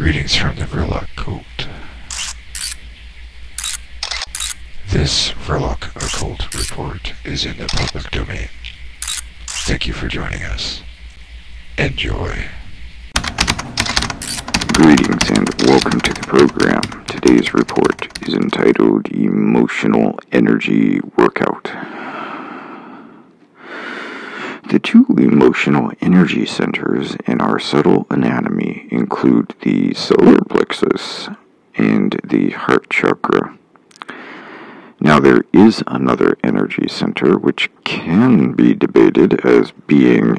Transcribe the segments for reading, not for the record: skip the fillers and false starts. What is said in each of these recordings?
Greetings from the VRILOCK.CLUB. This VRILOCK.CLUB report is in the public domain. Thank you for joining us. Enjoy. Greetings and welcome to the program. Today's report is entitled Emotional Energy Workout. The two emotional energy centers in our subtle anatomy include the Solar Plexus and the heart chakra. Now, there is another energy center which can be debated as being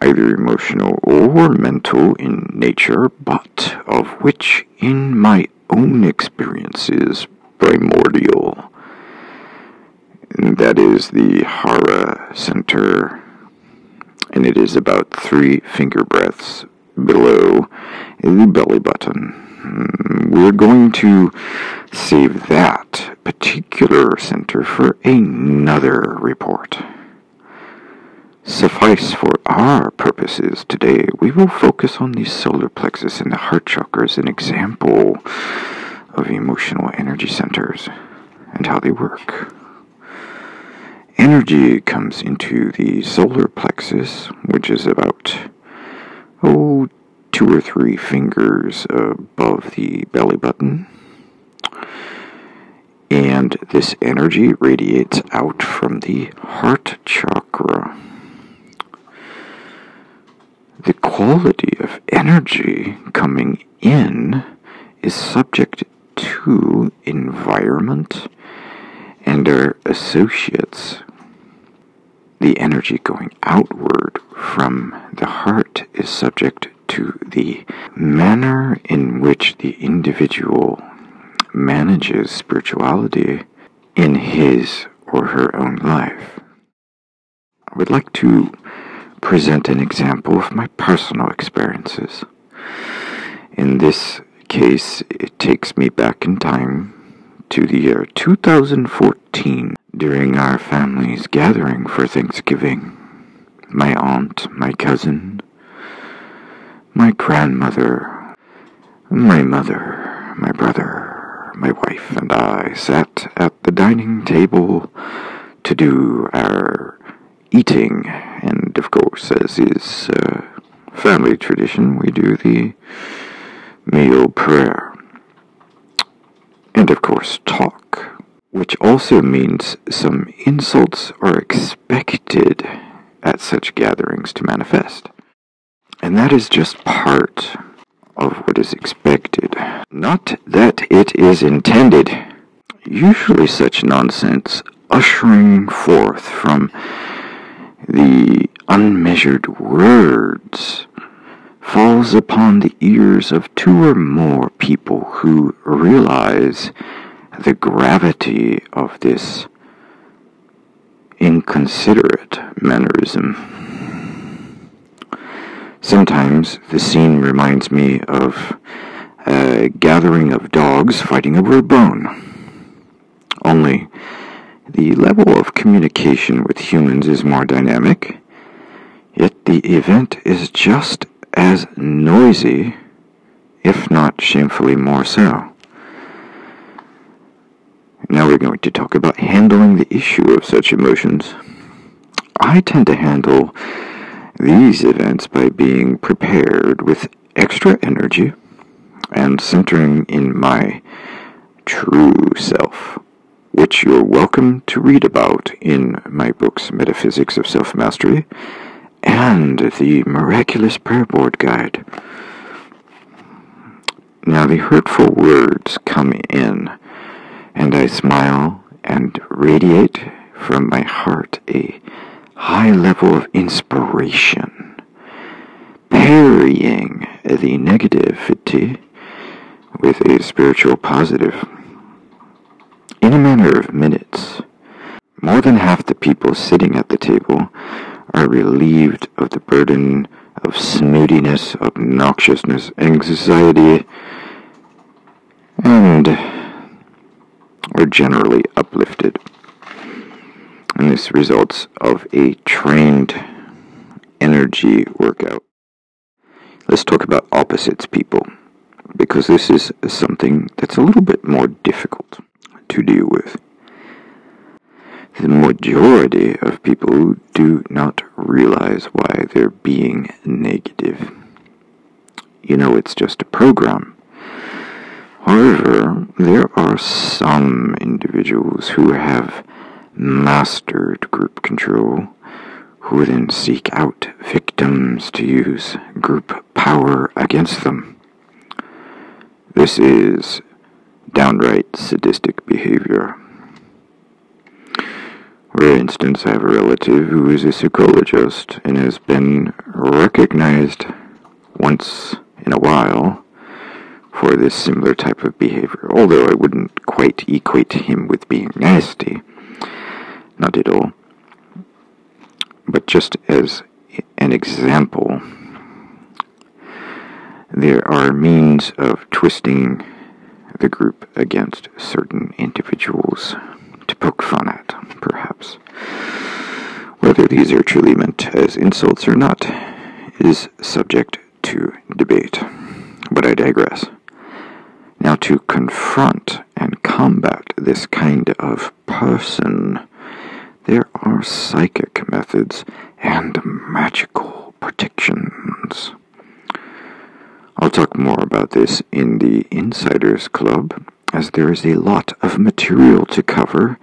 either emotional or mental in nature, but of which, in my own experience, is primordial. And that is the Hara center, and it is about 3 finger breadths below the belly button. We're going to save that particular center for another report. Suffice for our purposes today, we will focus on the solar plexus and the heart chakra as an example of emotional energy centers and how they work. Energy comes into the solar plexus, which is about 2 or 3 fingers above the belly button, and this energy radiates out from the heart chakra. The quality of energy coming in is subject to environment and our associates. The energy going outward from the heart is subject to the manner in which the individual manages spirituality in his or her own life. I would like to present an example of my personal experiences. In this case, it takes me back in time to the year 2014 during our family's gathering for Thanksgiving. My aunt, my cousin, my grandmother, my mother, my brother, my wife, and I sat at the dining table to do our eating, and of course, as is family tradition, we do the meal prayer, and of course talk, which also means some insults are expected at such gatherings to manifest. And that is just part of what is expected. Not that it is intended. Usually such nonsense ushering forth from the unmeasured words falls upon the ears of 2 or more people who realize the gravity of this inconsiderate mannerism. Sometimes the scene reminds me of a gathering of dogs fighting over a bone. Only the level of communication with humans is more dynamic, yet the event is just as noisy, if not shamefully more so. Now we're going to talk about handling the issue of such emotions. I tend to handle these events by being prepared with extra energy and centering in my true self, which you're welcome to read about in my books Metaphysics of Self-Mastery and the Miraculous Prayer Board Guide. Now the hurtful words come in, and I smile and radiate from my heart a high level of inspiration, parrying the negativity with a spiritual positive. In a matter of minutes, more than half the people sitting at the table are relieved of the burden of snootiness, obnoxiousness, anxiety, and are generally uplifted. And this results of a trained energy workout. Let's talk about opposites, people. because this is something that's a little bit more difficult to deal with. The majority of people do not realize why they're being negative. You know, it's just a program. However, there are some individuals who have mastered group control, who then seek out victims to use group power against them. This is downright sadistic behavior. For instance, I have a relative who is a psychologist and has been recognized once in a while for this similar type of behavior, although I wouldn't quite equate him with being nasty. Not at all. But just as an example, there are means of twisting the group against certain individuals to poke fun at, perhaps. Whether these are truly meant as insults or not is subject to debate. But I digress. Now, to confront and combat this kind of person, there are psychic methods and magical protections. I'll talk more about this in the Insiders Club, as there is a lot of material to cover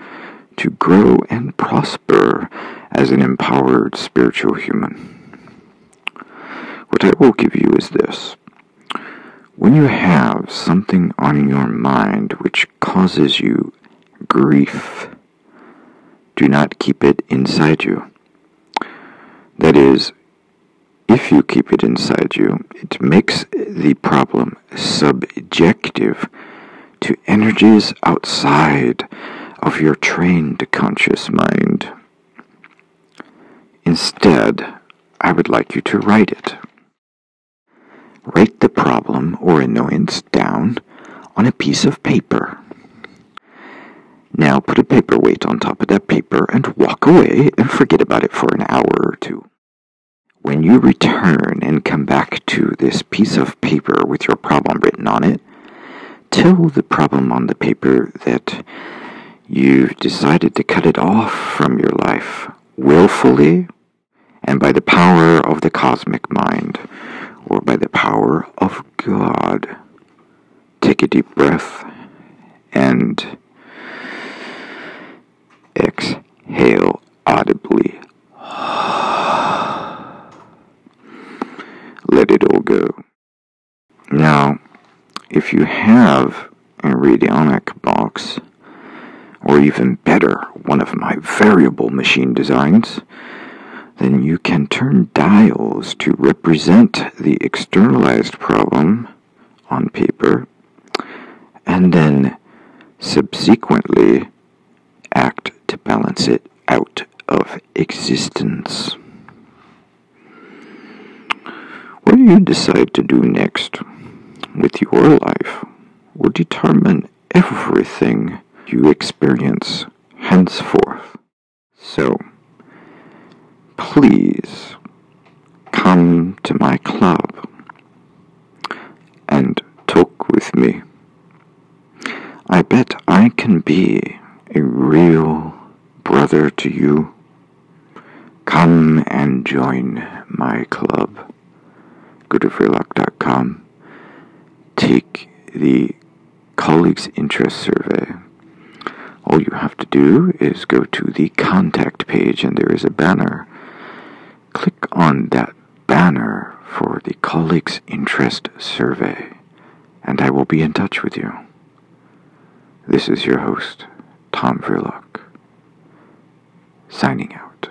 to grow and prosper as an empowered spiritual human. What I will give you is this. When you have something on your mind which causes you grief, do not keep it inside you. That is, if you keep it inside you, it makes the problem subjective to energies outside of your trained conscious mind. Instead, I would like you to write it. Write the problem or annoyance down on a piece of paper. Now put a paperweight on top of that paper and walk away and forget about it for an hour or two. When you return and come back to this piece of paper with your problem written on it, tell the problem on the paper that you've decided to cut it off from your life willfully and by the power of the cosmic mind, or by the power of God. Take a deep breath and exhale audibly. Let it all go. Now, if you have a radionic box, or even better, one of my variable machine designs, then you can turn dials to represent the externalized problem on paper, and then subsequently act to balance it out of existence. What you decide to do next with your life will determine everything you experience henceforth. So, please come to my club and talk with me. I bet I can be a real brother to you. Come and join my club. Go to VRILOCK.CLUB. Take the Colleagues Interest Survey. All you have to do is go to the contact page and there is a banner. Click on that banner for the Colleagues Interest Survey, and I will be in touch with you. This is your host, Tom VRILOCK, signing out.